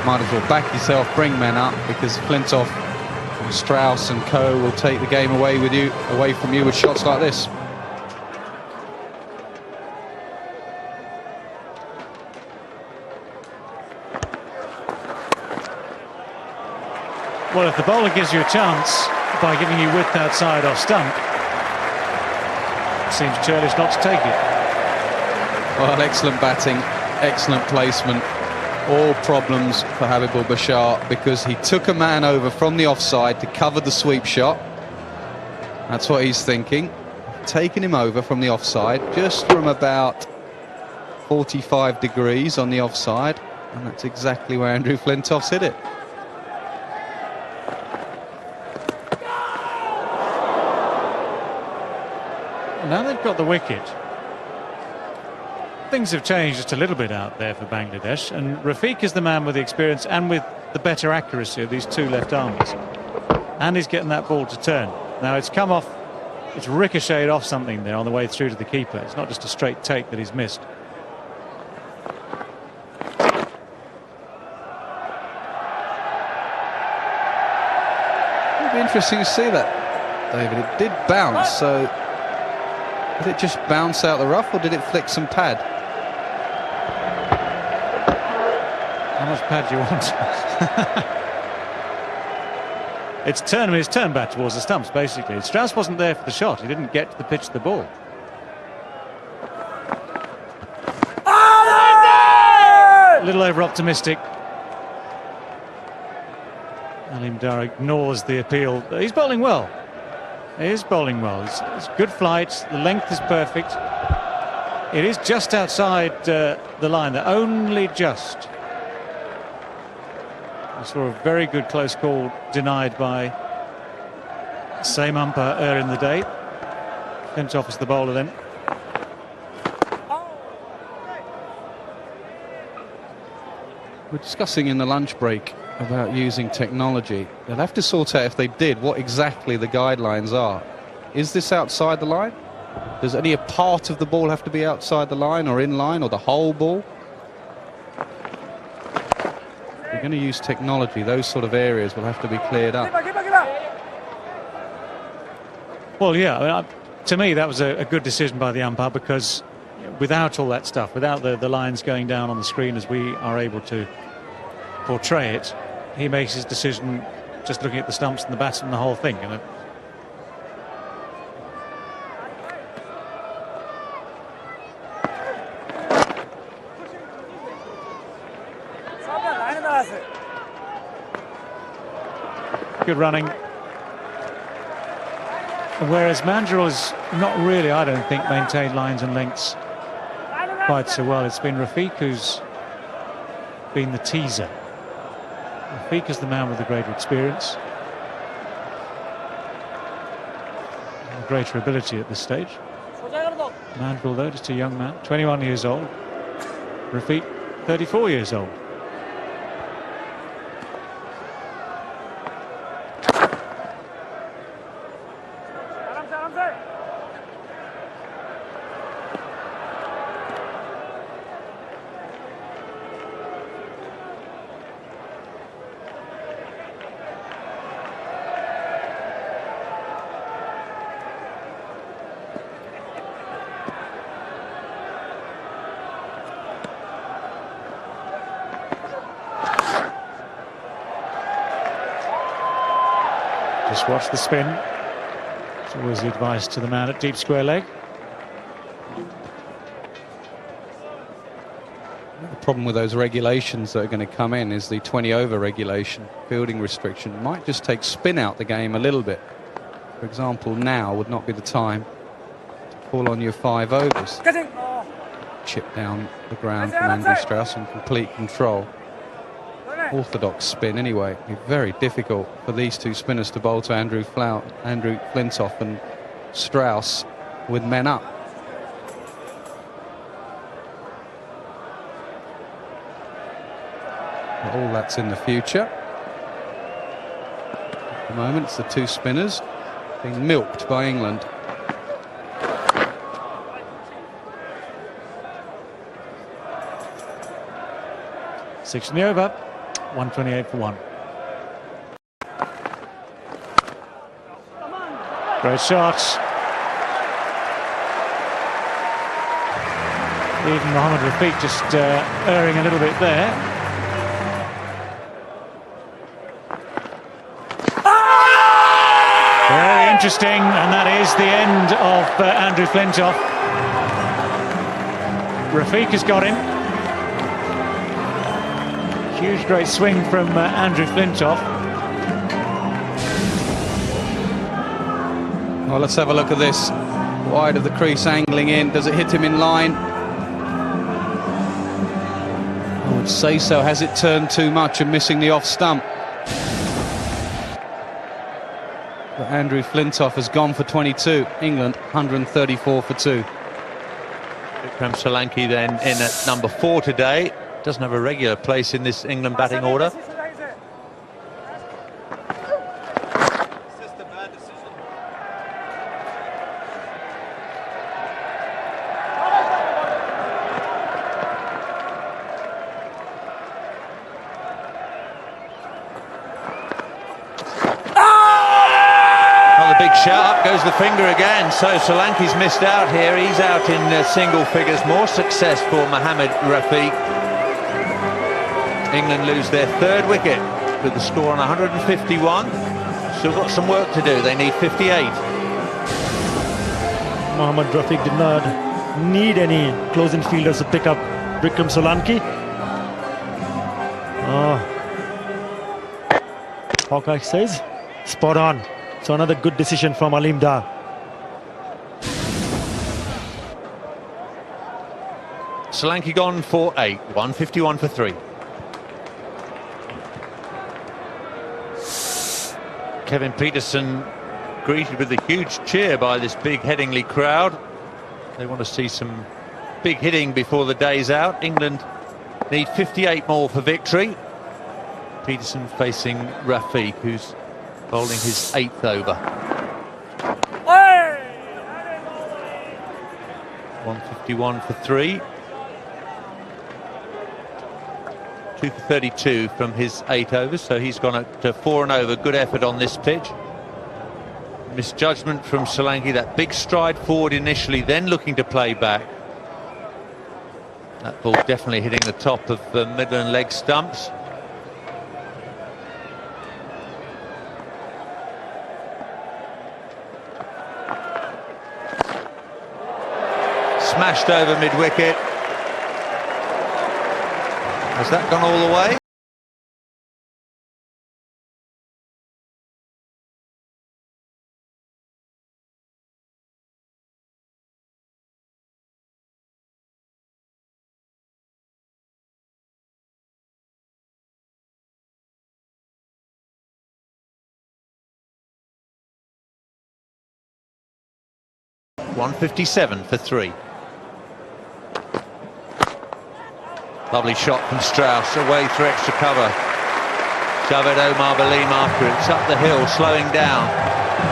Might as well back yourself, bring men up, because Flintoff and Strauss and co will take the game away from you with shots like this. Well, if the bowler gives you a chance by giving you width outside off stump, it seems churlish not to take it. Well, excellent batting, excellent placement. All problems for Habibul Bashar, because he took a man over from the offside to cover the sweep shot. That's what he's thinking. Taking him over from the offside, just from about 45 degrees on the offside, and that's exactly where Andrew Flintoff's hit it. Now they've got the wicket. Things have changed just a little bit out there for Bangladesh, and Rafiq is the man with the experience and with the better accuracy of these 2 left-armers. And he's getting that ball to turn. Now it's come off, it's ricocheted off something there on the way through to the keeper. It's not just a straight take that he's missed. It'll be interesting to see that, David. It did bounce, so did it just bounce out the rough, or did it flick some pad? How much pad do you want? It's turned back towards the stumps, basically. Strauss wasn't there for the shot. He didn't get to the pitch of the ball. A little over-optimistic. Alim Dar ignores the appeal. He's bowling well. He is bowling well. It's good flight. The length is perfect. It is just outside the line. They're only just. I saw a very good close call denied by the same umpire earlier in the day. Flintoff is the bowler then. We're discussing in the lunch break about using technology. They'll have to sort out, if they did, what exactly the guidelines are. Is this outside the line? Does any part of the ball have to be outside the line or in line, or the whole ball? If we're going to use technology, those sort of areas will have to be cleared up. Well, yeah, I mean, to me that was a good decision by the umpire, because without all that stuff, without the lines going down on the screen as we are able to portray it, he makes his decision just looking at the stumps and the bat and the whole thing. And good running. Whereas Mandrel has not really, I don't think, maintained lines and lengths quite so well. It's been Rafiq who's been the teaser. Rafiq is the man with the greater experience, and greater ability at this stage. Mandrel, though, just a young man, 21 years old. Rafiq, 34 years old. Just watch the spin. It's always the advice to the man at deep square leg. The problem with those regulations that are going to come in is the 20 over regulation, fielding restriction. Might just take spin out the game a little bit. For example, now would not be the time to call on your 5 overs. Chip down the ground from Andrew Strauss in complete control. Orthodox spin anyway. It'd be very difficult for these two spinners to bowl to Andrew Flintoff and Strauss with men up. But all that's in the future. At the moment, it's the two spinners being milked by England. Six in the over. 128 for 1. Great shot. Even Mohammad Rafiq just erring a little bit there. Very interesting, and that is the end of Andrew Flintoff. Rafiq has got him. Huge, great swing from Andrew Flintoff. Well, let's have a look at this. Wide of the crease, angling in. Does it hit him in line? I would say so. Has it turned too much and missing the off stump? But Andrew Flintoff has gone for 22. England 134 for 2. Vikram Solanki then in at number 4 today. Doesn't have a regular place in this England batting order. Another big shout, up goes the finger again. So Solanki's missed out here. He's out in single figures. More success for Mohammad Rafiq. England lose their 3rd wicket with the score on 151. Still got some work to do. They need 58. Mohammad Rafiq did not need any close-in fielders to pick up Vikram Solanki. Hawkeye says, spot on. So another good decision from Alim Dar. Solanki gone for 8, 151 for 3. Kevin Peterson greeted with a huge cheer by this big Headingley crowd. They want to see some big hitting before the day's out. England need 58 more for victory. Peterson facing Rafiq, who's bowling his 8th over. 151 for 3. 2 for 32 from his 8 overs, so he's gone up to 4 and over. Good effort on this pitch. Misjudgment from Solanki, that big stride forward initially, then looking to play back. That ball definitely hitting the top of the Midland leg stumps. Smashed over mid-wicket. Has that gone all the way? .157 for 3. Lovely shot from Strauss, away through extra cover. Javed Omar Baleem after it. It's up the hill, slowing down.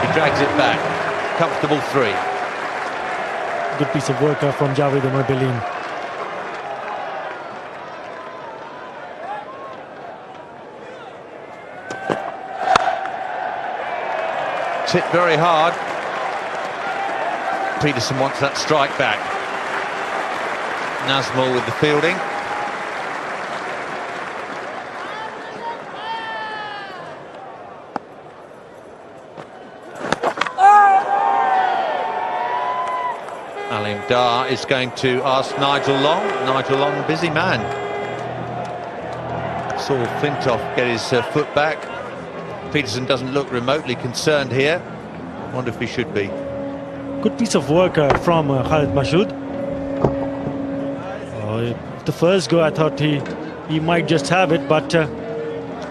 He drags it back. Comfortable 3. Good piece of work from Javed Omar Baleem. It's hit very hard. Peterson wants that strike back. Nazmul with the fielding. Alim Dar is going to ask Nigel Long. Nigel Long, busy man. Saw Flintoff get his foot back. Peterson doesn't look remotely concerned here. Wonder if he should be. Good piece of work from Khalid Mashood. The first go I thought he might just have it, but I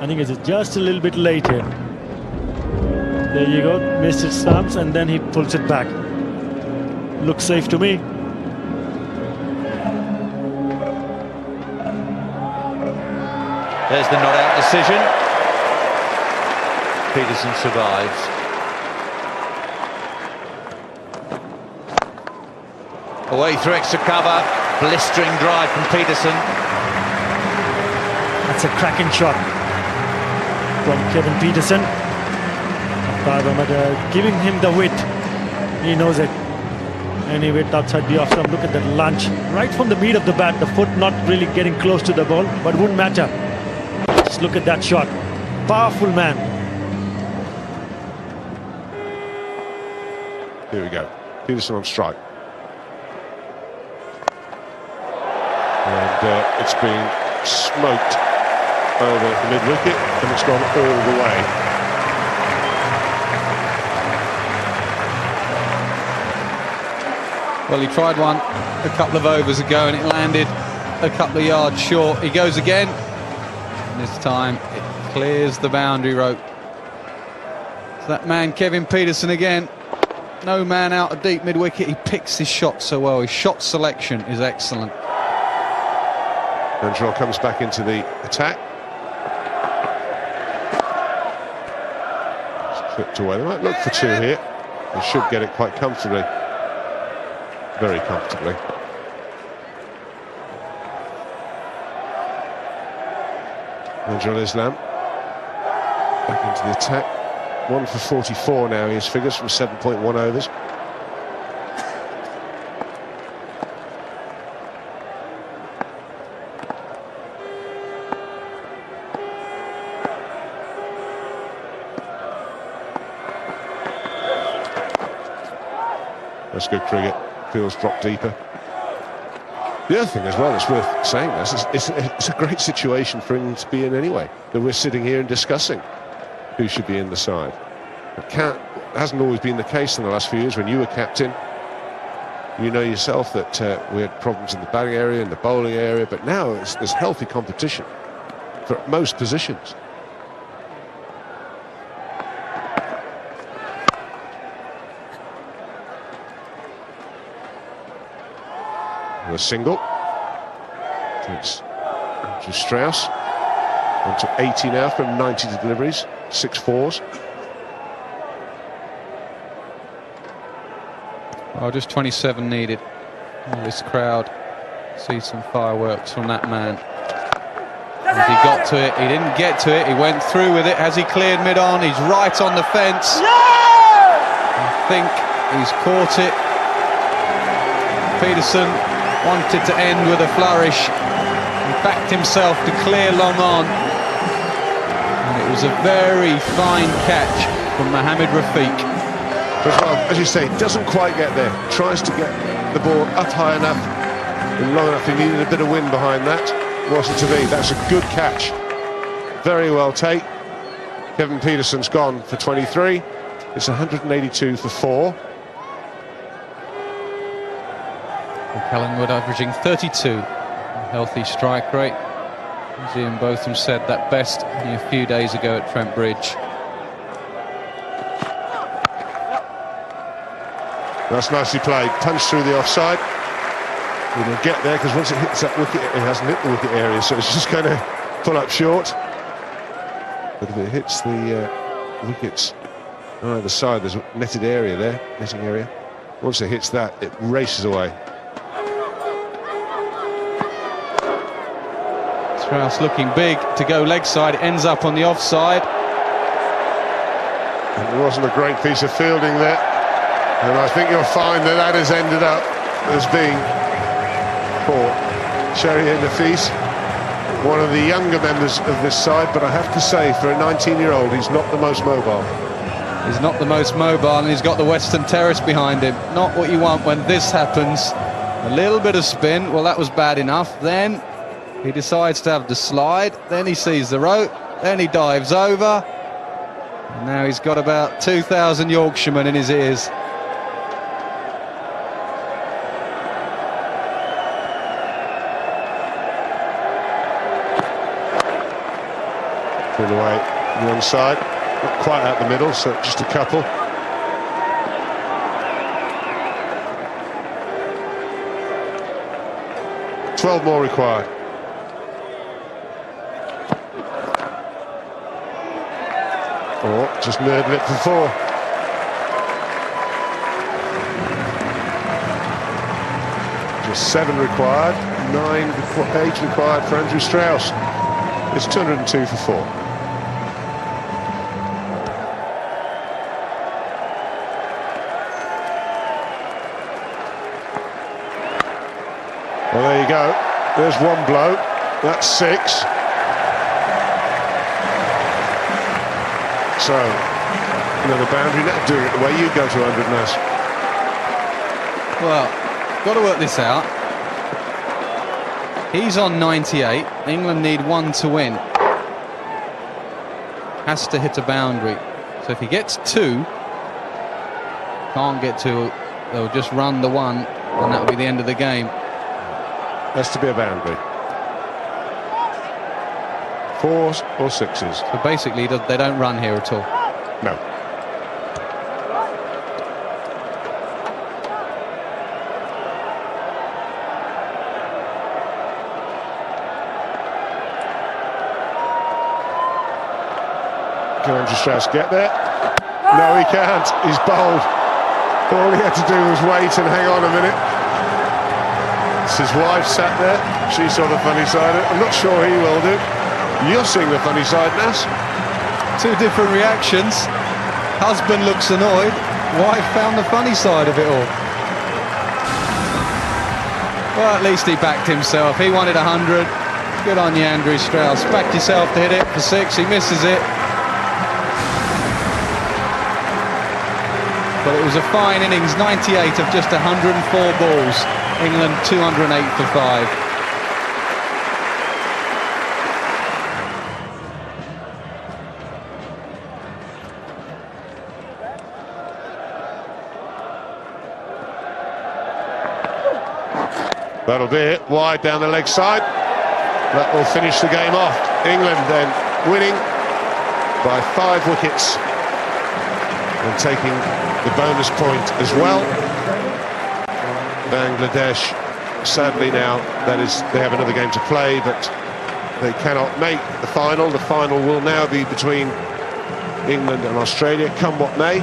think it's just a little bit late here. There you go, missed it stumps and then he pulls it back. Looks safe to me. There's the not out decision. Peterson survives. Away through extra cover, blistering drive from Peterson. That's a cracking shot from Kevin Peterson. Giving him the width. He knows it. Any width outside the off stump. Look at that lunge. Right from the meat of the bat, the foot not really getting close to the ball, but wouldn't matter. Just look at that shot. Powerful man. Here we go. Peterson on strike. And it's been smoked over the mid-wicket and it's gone all the way. Well, he tried one a couple of overs ago and it landed a couple of yards short. He goes again. And this time it clears the boundary rope. So that man, Kevin Peterson again. No man out of deep mid-wicket. He picks his shot so well. His shot selection is excellent. Manjul comes back into the attack. It's clipped away. They might look for 2 here. They should get it quite comfortably. Very comfortably. Manjul Islam back into the attack. 1 for 44 now, his figures from 7.1 overs. That's good cricket. Fields drop deeper. The other thing as well that's worth saying is it's a great situation for England to be in anyway, that we're sitting here and discussing who should be in the side. It hasn't always been the case in the last few years. When you were captain, you know yourself that we had problems in the batting area, in the bowling area, but now there's healthy competition for most positions. A single. It's to Strauss. On to 80 now from 90 deliveries, 6 fours. Oh, just 27 needed. Oh, this crowd see some fireworks from that man. As he got to it, he didn't get to it, he went through with it. Has he cleared mid-on? He's right on the fence. I think he's caught it. Peterson wanted to end with a flourish. He backed himself to clear long on. And it was a very fine catch from Mohamed Rafiq. As well, as you say, doesn't quite get there. Tries to get the ball up high enough and long enough. He needed a bit of wind behind that. Wasn't to be. That's a good catch. Very well take. Kevin Peterson's gone for 23. It's 182 for 4. Collingwood averaging 32. A healthy strike rate. As Ian Botham said, that best a few days ago at Trent Bridge. That's nicely played. Punch through the offside. It will get there because once it hits that wicket, it hasn't hit the wicket area, so it's just going to pull up short. But if it hits the wickets on either side, there's a netted area there, netting area. Once it hits that, it races away. Strauss looking big to go leg side, ends up on the offside. And it wasn't a great piece of fielding there. And I think you'll find that that has ended up as being for Shahriar Nafis, one of the younger members of this side, but I have to say, for a 19-year-old, he's not the most mobile. He's not the most mobile, and he's got the Western Terrace behind him. Not what you want when this happens. A little bit of spin, well, that was bad enough. Then he decides to have the slide, then he sees the rope, then he dives over. And now he's got about 2,000 Yorkshiremen in his ears. All the way on one side, not quite out the middle, so just a couple. $12 more required. Or just nerded it for 4. Just 7 required, 8 required for Andrew Strauss. It's 202 for 4. Well, there you go. There's one blow. That's 6. So, another boundary net. Do it the way you go to 100, Nas. Well, got to work this out. He's on 98. England need 1 to win. Has to hit a boundary. So if he gets 2, can't get 2, they'll just run the 1, and that'll be the end of the game. Has to be a boundary. 4s or 6s. So basically, they don't run here at all. No. Can Andrew Strauss get there? No, he can't. He's bowled. All he had to do was wait and hang on a minute. His wife sat there. She saw the funny side of it. I'm not sure he will do. You're seeing the funny side, Nas. 2 different reactions. Husband looks annoyed. Wife found the funny side of it all. Well, at least he backed himself. He wanted 100. Good on you, Andrew Strauss. Backed yourself to hit it for 6. He misses it. But it was a fine innings, 98 of just 104 balls. England 208 for 5. That'll be it, wide down the leg side. That will finish the game off. England then winning by 5 wickets and taking the bonus point as well. Bangladesh, sadly now, that is, they have another game to play, but they cannot make the final. The final will now be between England and Australia, come what may.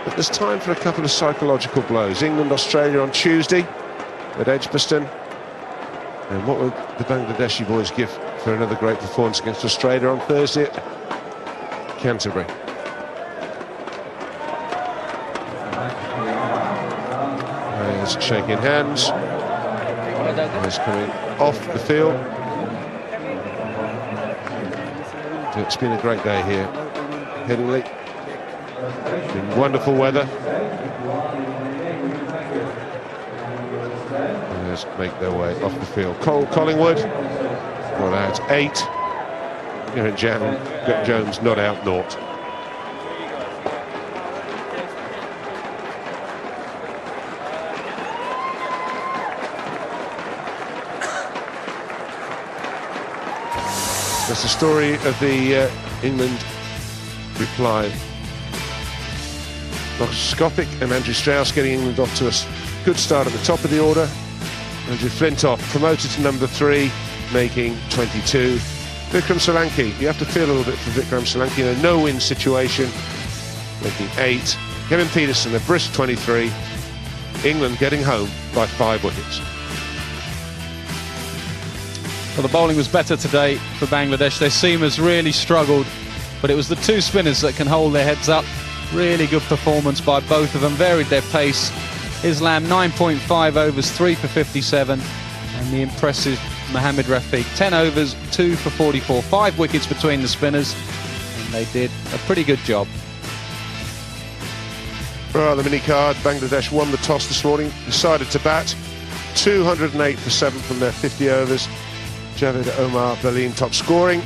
But there's time for a couple of psychological blows. England-Australia on Tuesday at Edgbaston. And what would the Bangladeshi boys give for another great performance against Australia on Thursday at Canterbury? There's shaking hands. It's coming off the field. It's been a great day here, Headingley. It's been wonderful weather. Let's make their way off the field. Collingwood not out 8. Jones not out 0. That's the story of the England reply. Microscopic and Andrew Strauss getting England off to a good start at the top of the order. Andrew Flintoff promoted to number 3, making 22. Vikram Solanki, you have to feel a little bit for Vikram Solanki in a no-win situation, making 8. Kevin Peterson, a brisk 23. England getting home by 5 wickets. Well, the bowling was better today for Bangladesh. Their seamers really struggled, but it was the 2 spinners that can hold their heads up. Really good performance by both of them, varied their pace. Islam 9.5 overs, 3 for 57, and the impressive Mohammad Rafiq 10 overs, 2 for 44, 5 wickets between the spinners, and they did a pretty good job. Well, the mini card, Bangladesh won the toss this morning, decided to bat. 208 for 7 from their 50 overs. Javed Omar Baleen top scoring.